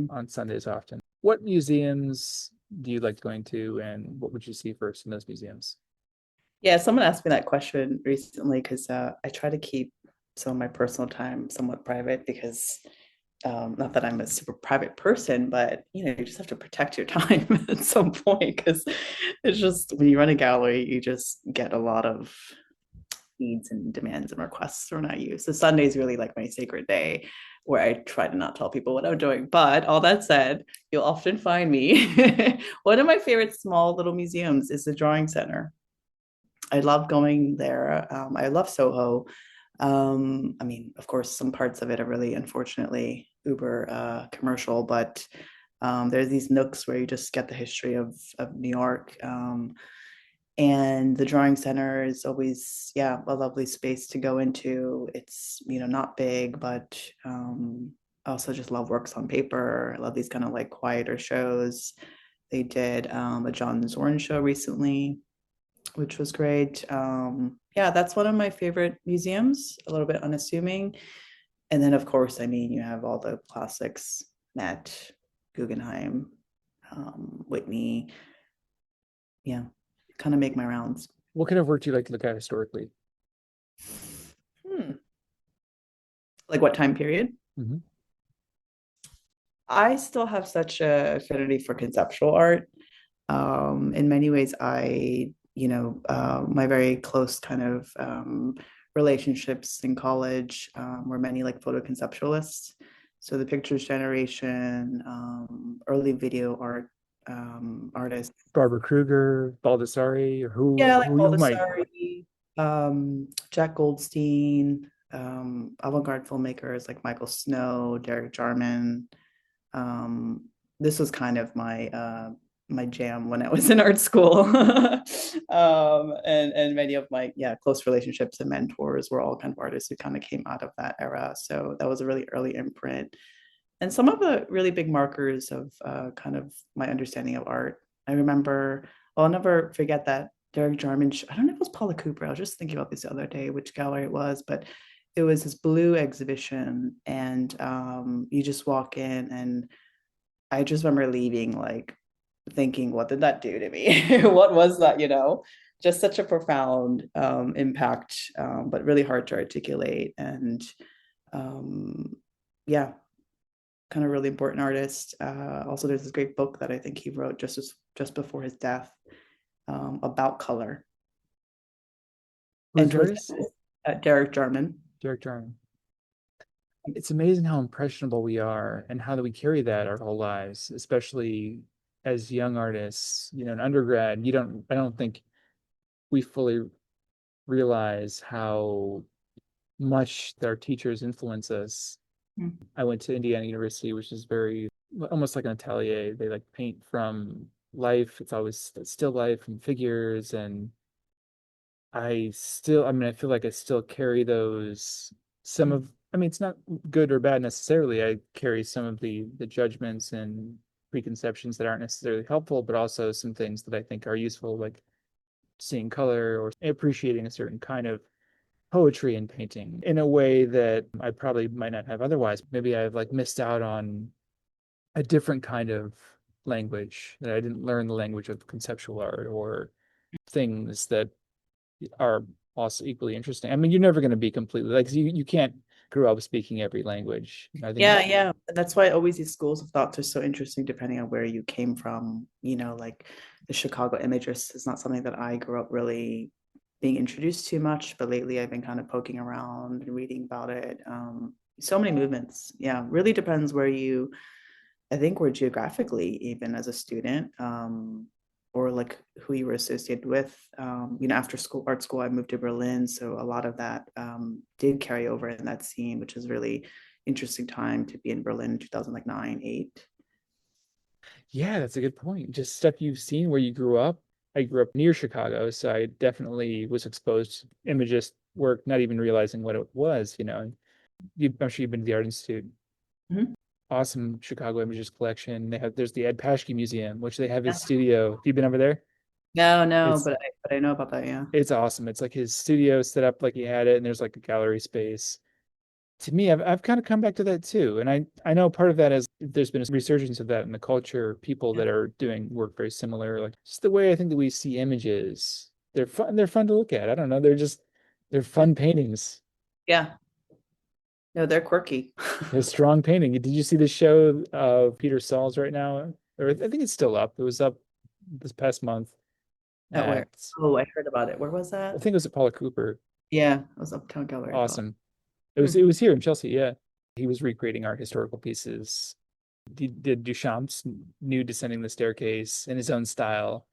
on Sundays often. What museums do you like going to, and what would you see first in those museums? Yeah, someone asked me that question recently because I try to keep some of my personal time somewhat private because not that I'm a super private person, but you just have to protect your time at some point because it's just when you run a gallery, you just get a lot of needs and demands and requests thrown at you. So Sunday is really like my sacred day where I try to not tell people what I'm doing. But all that said, you'll often find me. One of my favorite small little museums is the Drawing Center. I love going there. I love Soho. I mean, of course, some parts of it are really, unfortunately, uber commercial, but there's these nooks where you just get the history of New York. And the drawing center is always, yeah, a lovely space to go into. It's, not big, but I also just love works on paper. I love these kind of like quieter shows. They did a John Zorn show recently, which was great. Yeah, that's one of my favorite museums, a little bit unassuming. And then, of course, I mean, you have all the classics, Met, Guggenheim, Whitney. Yeah, kind of make my rounds. What kind of work do you like to look at historically? Hmm. Like what time period? Hmm. I still have such a affinity for conceptual art. In many ways, my very close kind of relationships in college were many like photo conceptualists. So the pictures generation, early video art artists. Barbara Kruger, Baldessari, or who Yeah, like who you might. Baldessari, Jack Goldstein, avant-garde filmmakers like Michael Snow, Derek Jarman. Um, this was kind of my jam when I was in art school. And many of my close relationships and mentors were all kind of artists who kind of came out of that era. So that was a really early imprint. And some of the really big markers of kind of my understanding of art. I remember, I'll never forget that Derek Jarman, I don't know if it was Paula Cooper. I was just thinking about this the other day, which gallery it was, but it was this blue exhibition. And you just walk in, and I just remember leaving like thinking, what did that do to me? What was that, Just such a profound impact, but really hard to articulate. And um, yeah, kind of really important artist. Also, there's this great book that I think he wrote just before his death about color. Who's And the towards artist? Derek Jarman. Derek Jarman. It's amazing how impressionable we are and how that we carry that our whole lives, especially as young artists. In undergrad, I don't think we fully realize how much our teachers influence us. Mm. I went to Indiana University, which is very almost like an atelier. They like paint from life. It's always still life and figures. And I mean, I feel like I still carry those, some of, I mean, it's not good or bad necessarily. I carry some of the judgments and preconceptions that aren't necessarily helpful, but also some things that I think are useful, like seeing color or appreciating a certain kind of poetry in painting in a way that I probably might not have otherwise. Maybe I've like missed out on a different kind of language, that I didn't learn the language of conceptual art or things that are also equally interesting. I mean, you're never going to be completely like you can't grow up speaking every language. I think Yeah, yeah. That's why always these schools of thoughts are so interesting depending on where you came from. Like the Chicago Imagist is not something that I grew up really being introduced to much, but lately I've been kind of poking around and reading about it. So many movements. Yeah, really depends where I think we're geographically, even as a student, or like who you were associated with. After school, art school, I moved to Berlin, so a lot of that did carry over in that scene, which is really interesting time to be in Berlin in 2009, 8. yeah, that's a good point. Just stuff you've seen where you grew up. I grew up near Chicago, so I definitely was exposed to Imagist work, not even realizing what it was, I'm sure you've been to the Art Institute. Mhm. Awesome Chicago Images collection. There's the Ed Paschke Museum, which they have his Yeah. studio. Have you been over there? No, no, It's but I know about that. Yeah. it's awesome. It's like his studio set up like he had it, and there's like a gallery space. To me, I've kind of come back to that too. And I know part of that is there's been a resurgence of that in the culture, people Yeah. that are doing work very similar. Like just the way I think that we see images. They're fun to look at. I don't know. They're fun paintings. Yeah. No, they're quirky. They're strong painting. Did you see the show of Peter Saul's right now? Or I think it's still up. It was up this past month At where? at Oh, I heard about it. Where was I that? think it was at Paula Cooper. Yeah, it was Uptown Gallery, I thought. Awesome. It was Hmm. it was here in Chelsea, yeah. He was recreating art historical pieces. He did Duchamp's New Descending the Staircase in his own style,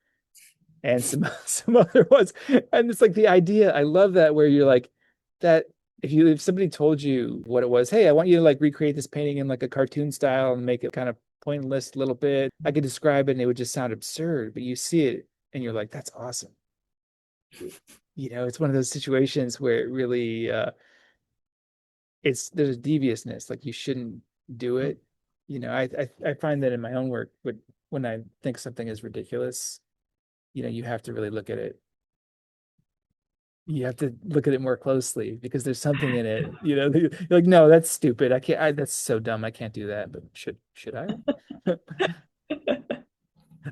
and some some other ones. And it's like the idea, I love that where you're like that if somebody told you what it was, hey, I want you to like recreate this painting in like a cartoon style and make it kind of pointless a little bit. I could describe it and it would just sound absurd, but you see it and you're like, that's awesome. It's one of those situations where it really there's a deviousness, like you shouldn't do it. I find that in my own work, but when I think something is ridiculous, you have to really look at it. You have to look at it more closely because there's something in it. You're like, no, that's stupid. I can't. That's so dumb. I can't do that. But should I? I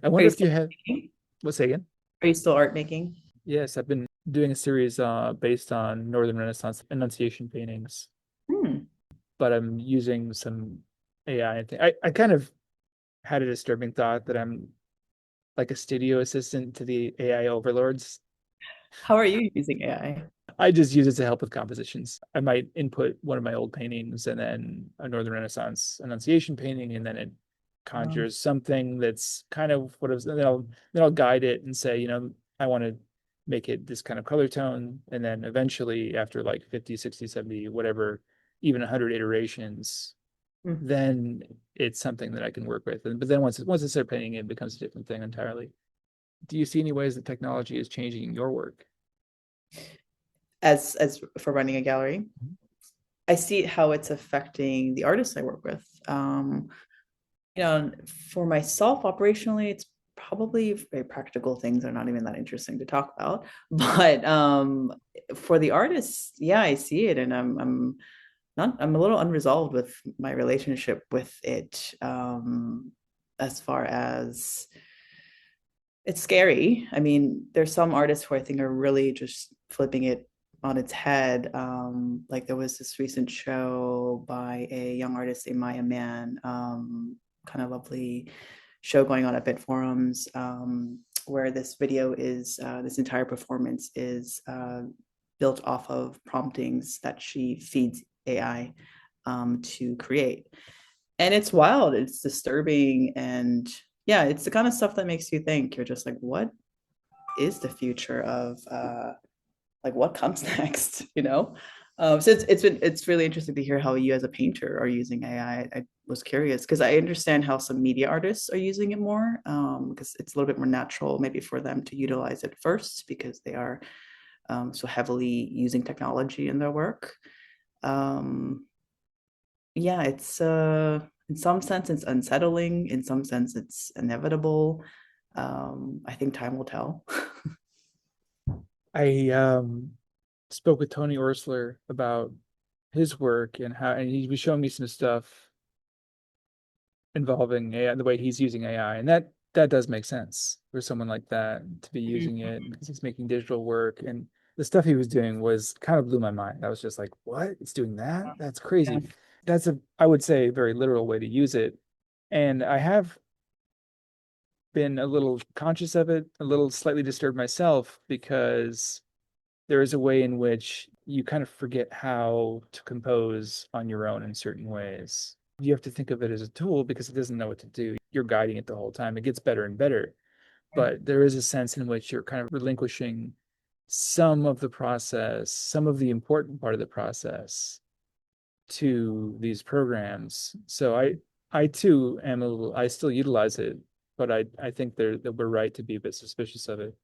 Are wonder you if still you have. making? What's that again? Are you still art making? Yes, I've been doing a series based on Northern Renaissance Annunciation paintings, Hmm. but I'm using some AI. I kind of had a disturbing thought that I'm like a studio assistant to the AI overlords. How are you using AI? I just use it to help with compositions. I might input one of my old paintings and then a Northern Renaissance Annunciation painting, and then it Um, conjures something that's kind of what it was. Then I'll guide it and say, I want to make it this kind of color tone. And then eventually, after like 50, 60, 70, whatever, even 100 iterations, hmm. then it's something that I can work with. But then once I start painting, it becomes a different thing entirely. Do you see any ways that technology is changing your work? As for running a gallery, I see how it's affecting the artists I work with. For myself, operationally, it's probably very practical things are not even that interesting to talk about. But for the artists, yeah, I see it, and I'm a little unresolved with my relationship with it. As far as it's scary. I mean, there's some artists who I think are really just flipping it on its head. Like there was this recent show by a young artist named Maya Man, kind of lovely show going on at Bit Forums, where this entire performance is built off of promptings that she feeds AI to create. And it's wild, it's disturbing, and yeah, it's the kind of stuff that makes you think. You're just like, what is the future of like what comes next, so it's really interesting to hear how you as a painter are using AI. I was curious because I understand how some media artists are using it more, because it's a little bit more natural maybe for them to utilize it first because they are so heavily using technology in their work. Yeah, it's in some sense it's unsettling, in some sense it's inevitable. I think time will tell. I spoke with Tony Orsler about his work and he was showing me some stuff involving AI, the way he's using AI, and that does make sense for someone like that to be using Mhm. it because he's making digital work. And the stuff he was doing was kind of blew my mind. I was just like, what? It's doing that? That's Yeah. crazy. That's a, I would say, a very literal way to use it. And I have been a little conscious of it, a little slightly disturbed myself because there is a way in which you kind of forget how to compose on your own in certain ways. You have to think of it as a tool because it doesn't know what to do. You're guiding it the whole time. It gets better and better, but there is a sense in which you're kind of relinquishing some of the process, some of the important part of the process to these programs. So I too am a little, I still utilize it, but I think that we're right to be a bit suspicious of it.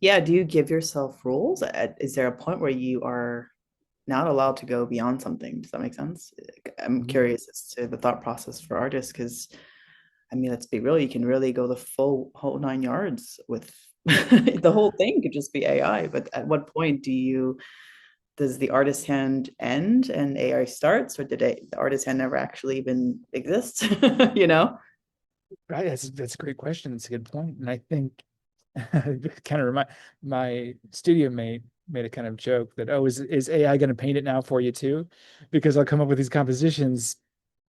Yeah, do you give yourself rules? Is there a point where you are not allowed to go beyond something? Does that make sense? I'm Mhm. curious as to the thought process for artists because I mean, let's be real, you can really go the full whole 9 yards with the whole thing could just be AI. But at what point does the artist hand end and AI starts, or the artist hand never actually even exist? You know? Right, that's a great question. It's a good point, and I think kind of remind my studio mate made a kind of joke that, oh, is AI going to paint it now for you too? Because I'll come up with these compositions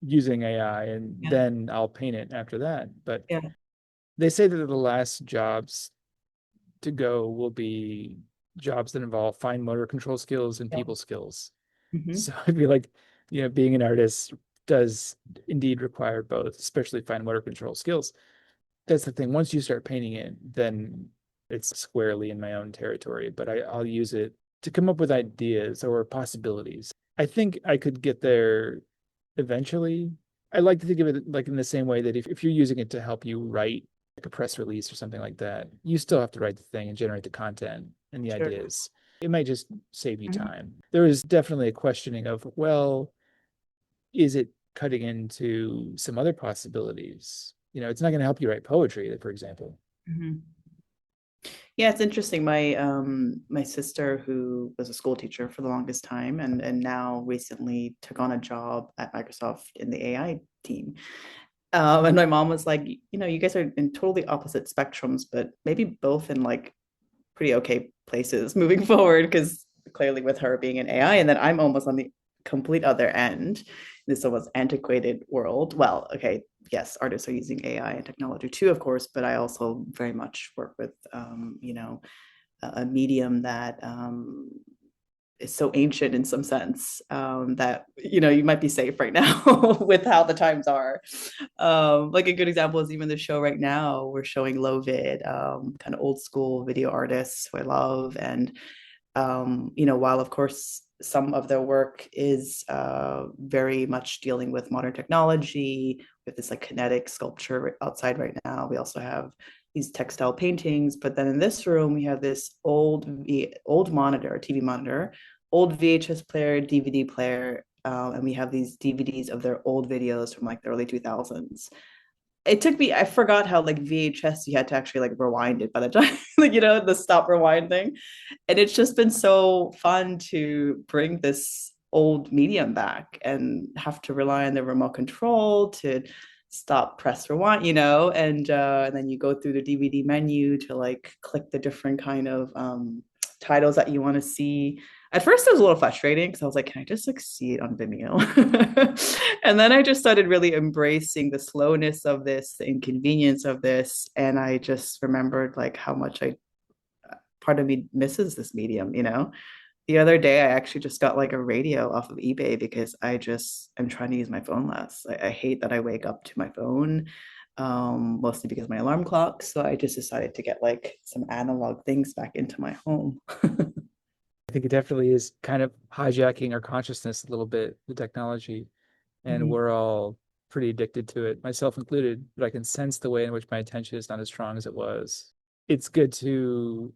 using AI, and Yeah. then I'll paint it after that. But Yeah. they say that the last jobs to go will be jobs that involve fine motor control skills and Yeah. people skills. Hmm. So I feel like, being an artist does indeed require both, especially fine motor control skills. That's the thing. Once you start painting it, then it's squarely in my own territory, but I'll use it to come up with ideas or possibilities. I think I could get there eventually. I like to think of it like in the same way that if you're using it to help you write like a press release or something like that, you still have to write the thing and generate the content and the Sure. ideas. It might just save you Mhm. time. There is definitely a questioning of, well, is it cutting into some other possibilities? It's not going to help you write poetry, for example. Mhm. Yeah, it's interesting. My sister, who was a school teacher for the longest time and now recently took on a job at Microsoft in the AI team. And my mom was like, you guys are in totally opposite spectrums, but maybe both in like pretty okay places moving forward. Because clearly, with her being in AI, and then I'm almost on the complete other end, this almost antiquated world. Well, okay, yes, artists are using AI and technology too, of course, but I also very much work with, a medium that is so ancient in some sense that you might be safe right now with how the times are. Like a good example is even the show right now. We're showing low vid, kind of old school video artists who I love, and while of course some of their work is very much dealing with modern technology, with this like kinetic sculpture outside right now. We also have these textile paintings, but then in this room we have this old monitor, TV monitor, old VHS player, DVD player, and we have these DVDs of their old videos from like the early 2000s. It took me, I forgot how like VHS you had to actually like rewind it by the time, like, the stop rewind thing. And it's just been so fun to bring this old medium back and have to rely on the remote control to stop, press, rewind, and then you go through the DVD menu to like click the different kind of titles that you want to see. At first, it was a little frustrating because I was like, can I just like see it on Vimeo? And then I just started really embracing the slowness of this, the inconvenience of this. And I just remembered like how much part of me misses this medium. The other day, I actually just got like a radio off of eBay because I'm trying to use my phone less. I hate that I wake up to my phone, mostly because of my alarm clock. So I just decided to get like some analog things back into my home. I think it definitely is kind of hijacking our consciousness a little bit, the technology, and Mhm. we're all pretty addicted to it, myself included, but I can sense the way in which my attention is not as strong as it was. It's good to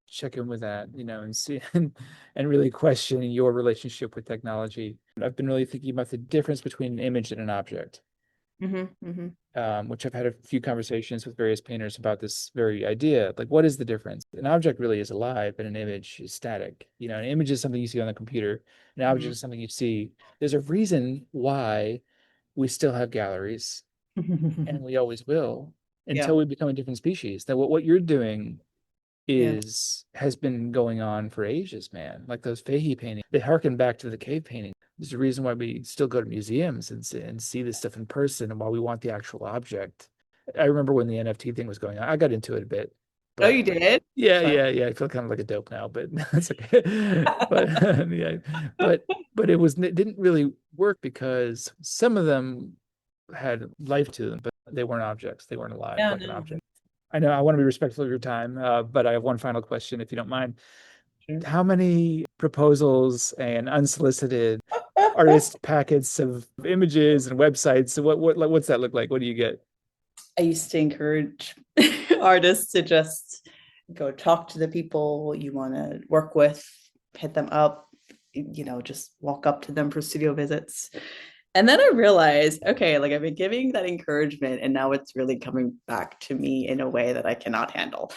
check in with that, and see and really question your relationship with technology. I've been really thinking about the difference between an image and an object, Mhm. Mhm. which I've had a few conversations with various painters about this very idea. Like, what is the difference? An object really is alive, and an image is static. An image is something you see on the computer. An object Mhm. is something you see. There's a reason why we still have galleries. and we always will Yeah. until we become a different species. That what you're doing Yeah. has been going on for ages, man. Like those Fahey paintings, they harken back to the cave painting. There's a reason why we still go to museums and see this stuff in person, and why we want the actual object. I remember when the NFT thing was going on. I got into it a bit, Oh, but you did? yeah, Sorry. yeah. I feel kind of like a dope now, but that's okay. But yeah, but it didn't really work because some of them had life to them, but they weren't objects. They weren't alive Yeah, like an no, object. I know I want to be respectful of your time, but I have one final question, if you don't mind. sure. How many proposals and unsolicited artist packets of images and websites? What's that look like? What do you get? I used to encourage artists to just go talk to the people you want to work with, hit them up, just walk up to them for studio visits. And then I realized, okay, like I've been giving that encouragement, and now it's really coming back to me in a way that I cannot handle.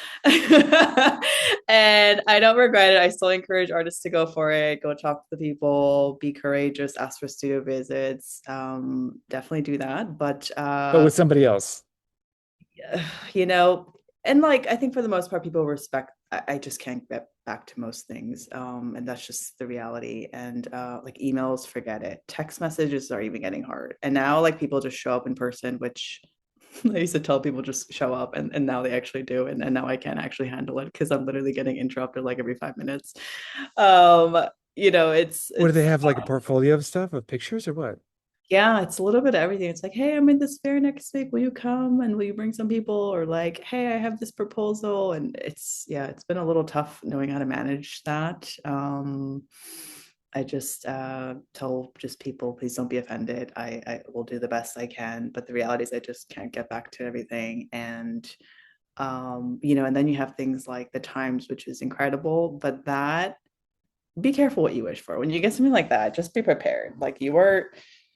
And I don't regret it. I still encourage artists to go for it, go talk to the people, be courageous, ask for studio visits. Definitely do that. But But with somebody else. you know, and like I think for the most part, people respect. I just can't get back to most things, and that's just the reality. And like emails, forget it. Text messages are even getting hard, and now like people just show up in person, which I used to tell people just show up, and now they actually do, and now I can't actually handle it because I'm literally getting interrupted like every 5 minutes. Um, What do they it's have, like a portfolio of stuff, of pictures, or what? yeah, it's a little bit of everything. It's like, hey, I'm in this fair next week. Will you come and will you bring some people? Or like, hey, I have this proposal. And yeah, it's been a little tough knowing how to manage that. I just tell just people, please don't be offended. I will do the best I can. But the reality is I just can't get back to everything. And and then you have things like the Times, which is incredible, but that be careful what you wish for. When you get something like that, just be prepared. Like you were,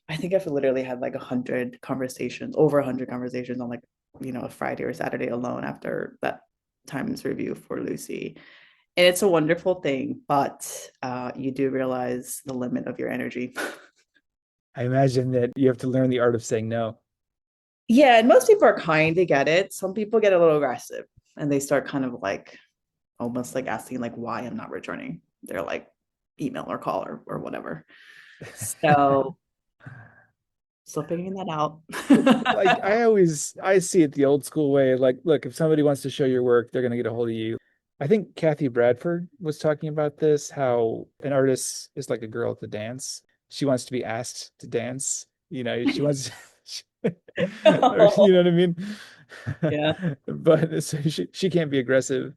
I think I've literally had like 100 conversations, over 100 conversations on like, a Friday or Saturday alone after that Times review for Lucy. And it's a wonderful thing, but you do realize the limit of your energy. I imagine that you have to learn the art of saying no. Yeah, and most people are kind, they get it. Some people get a little aggressive and they start kind of like almost like asking like why I'm not returning. They're like email or call or whatever. So still figuring that out. Like I see it the old school way. Like, look, if somebody wants to show your work, they're gonna get a hold of you. I think Kathy Bradford was talking about this, how an artist is like a girl at the dance. She wants to be asked to dance. She wants or you know what I mean? Yeah. But so she can't be aggressive, right?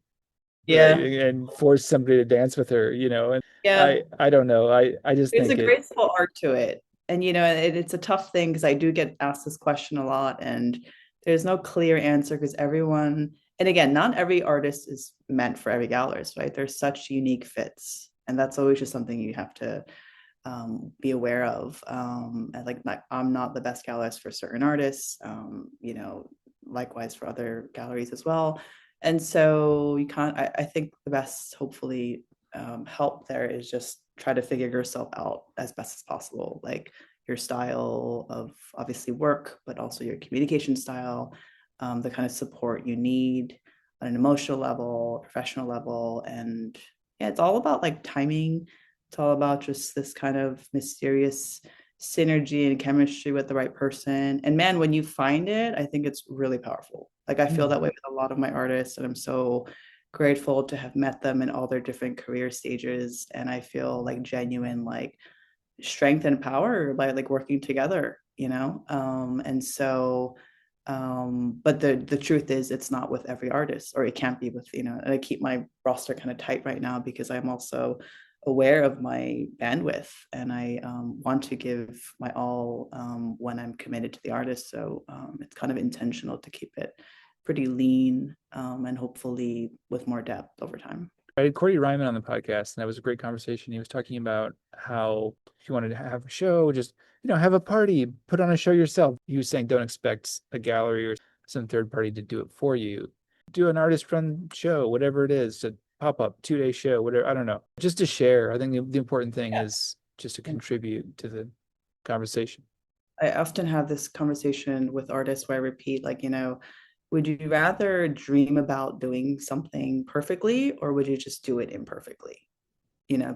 Yeah. And force somebody to dance with her, and Yeah. I don't know. I just There's a think it graceful art to it. And, it's a tough thing because I do get asked this question a lot, and there's no clear answer because and again, not every artist is meant for every gallerist, right? There's such unique fits. And that's always just something you have to be aware of. And like I'm not the best gallerist for certain artists, likewise for other galleries as well. And so you can't, I think the best, hopefully, help there is just try to figure yourself out as best as possible, like your style of obviously work, but also your communication style, the kind of support you need on an emotional level, professional level. And yeah, it's all about like timing. It's all about just this kind of mysterious synergy and chemistry with the right person. And man, when you find it, I think it's really powerful. Like I feel Hmm. that way with a lot of my artists, and I'm so grateful to have met them in all their different career stages. And I feel like genuine like strength and power by like working together, and so but the truth is it's not with every artist, or it can't be with, and I keep my roster kind of tight right now because I'm also aware of my bandwidth, and I want to give my all when I'm committed to the artist. So it's kind of intentional to keep it pretty lean, and hopefully with more depth over time. I had Corey Ryman on the podcast, and that was a great conversation. He was talking about how if you wanted to have a show, just have a party, put on a show yourself. He was saying don't expect a gallery or some third party to do it for you. Do an artist run show, whatever it is, a pop up 2 day show, whatever. I don't know, just to share. I think the important thing Yeah. is just to contribute to the conversation. I often have this conversation with artists where I repeat, like, would you rather dream about doing something perfectly, or would you just do it imperfectly?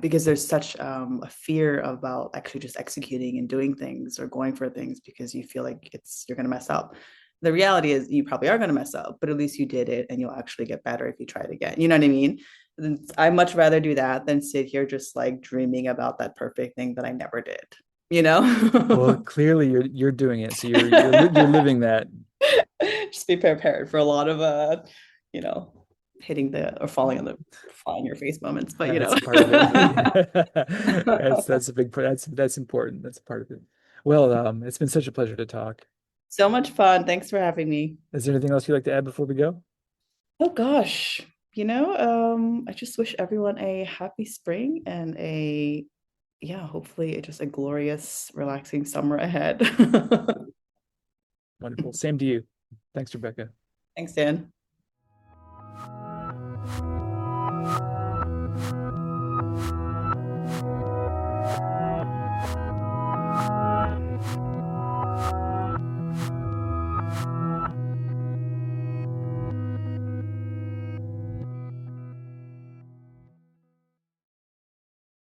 Because there's such a fear about actually just executing and doing things or going for things because you feel like you're going to mess up. The reality is you probably are going to mess up, but at least you did it and you'll actually get better if you try it again. You know what I mean? I much rather do that than sit here just like dreaming about that perfect thing that I never did, you Well, know? clearly you're doing it, so you're living that. Just be prepared for a lot of you know, hitting the or falling your face moments, but That's part of it. That's a big part. That's important. That's a part of it. Well, it's been such a pleasure to talk. So much fun. Thanks for having me. Is there anything else you'd like to add before we go? Oh gosh, I just wish everyone a happy spring and hopefully just a glorious, relaxing summer ahead. Wonderful. Same to you. Thanks, Rebecca. Thanks, Dan.